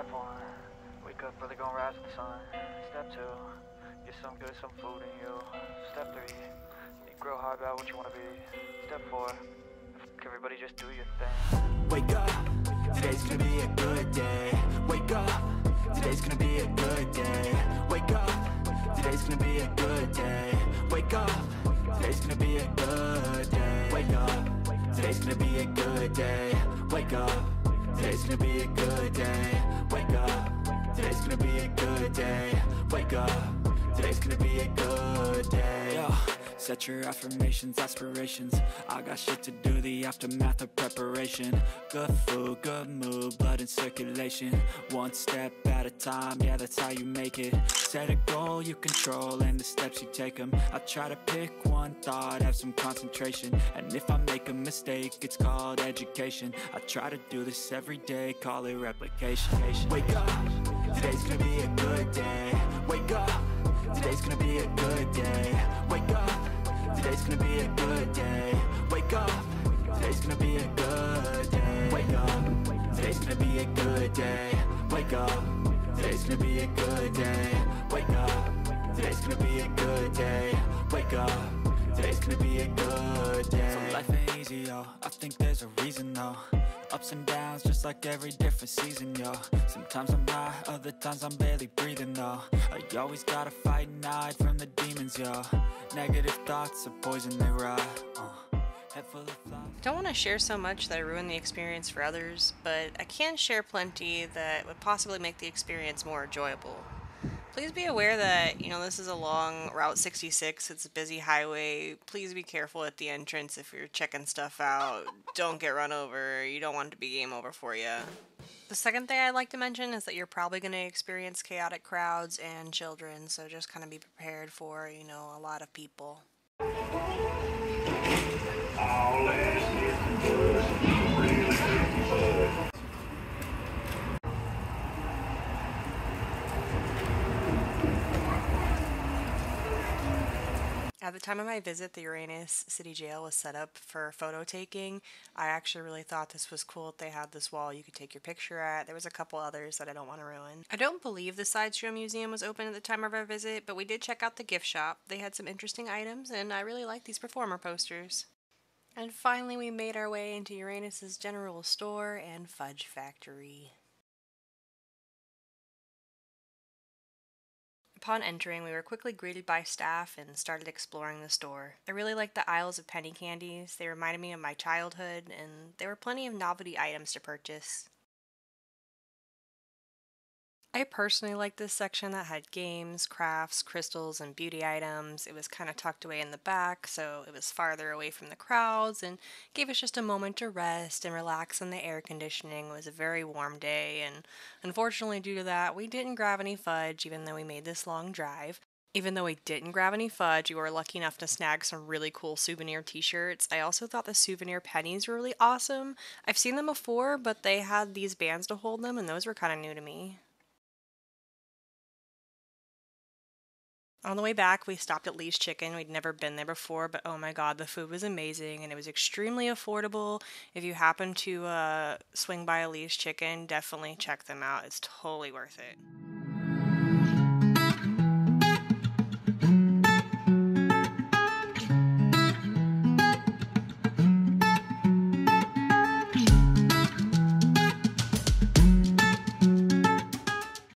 Step 1, wake up early, gonna rise with the sun. Step 2, get some good, some food in you. Step 3, think real hard about what you wanna be. Step 4, everybody just do your thing. Wake up, today's gonna be a good day. Wake up, today's gonna be a good day. Wake up, today's gonna be a good day. Wake up, today's gonna be a good day. Wake up, today's gonna be a good day. Wake up, today's gonna be a good day. Wake up, today's gonna be a good day. Wake up, today's gonna be a good day. Yo, set your affirmations, aspirations. I got shit to do, the aftermath of preparation. Good food, good mood, blood in circulation. One step at a time, yeah, that's how you make it. Set a goal you control and the steps you take them. I try to pick one thought, have some concentration. And if I make a mistake, it's called education. I try to do this every day, call it replication. Wake up, today's gonna be a good day. Wake up, today's gonna be a good day. Wake up, today's gonna be a good day. Wake up, today's gonna be a good day. Wake up, today's gonna be a good day. Wake up, today's gonna be a good day. Wake up, today's gonna be a good day. Wake up, today's gonna be a good day. So life ain't easy, yo, I think there's a reason though. Ups and downs, just like every different season, yo. Sometimes I'm high, other times I'm barely breathing, though. I always gotta fight and hide from the demons, yo. Negative thoughts are poison, they rot. Head full of flies. I don't want to share so much that I ruin the experience for others, but I can share plenty that would possibly make the experience more enjoyable. Please be aware that, this is a long Route 66, it's a busy highway. Please be careful at the entrance if you're checking stuff out. Don't get run over, you don't want it to be game over for you. The second thing I'd like to mention is that you're probably going to experience chaotic crowds and children, so just kind of be prepared for, a lot of people. At the time of my visit, the Uranus City Jail was set up for photo taking. I actually really thought this was cool that they had this wall you could take your picture at. There was a couple others that I don't want to ruin. I don't believe the Sideshow Museum was open at the time of our visit, but we did check out the gift shop. They had some interesting items, and I really liked these performer posters. And finally, we made our way into Uranus's general store and fudge factory. Upon entering, we were quickly greeted by staff and started exploring the store. I really liked the aisles of penny candies. They reminded me of my childhood, and there were plenty of novelty items to purchase. I personally liked this section that had games, crafts, crystals, and beauty items. It was kind of tucked away in the back, so it was farther away from the crowds and gave us just a moment to rest and relax in the air conditioning. It was a very warm day, and unfortunately due to that, we didn't grab any fudge even though we made this long drive. Even though we didn't grab any fudge, we were lucky enough to snag some really cool souvenir t-shirts. I also thought the souvenir pennies were really awesome. I've seen them before, but they had these bands to hold them, and those were kind of new to me. On the way back, we stopped at Lee's Chicken. We'd never been there before, but oh my god, the food was amazing, and it was extremely affordable. If you happen to swing by a Lee's Chicken, definitely check them out. It's totally worth it.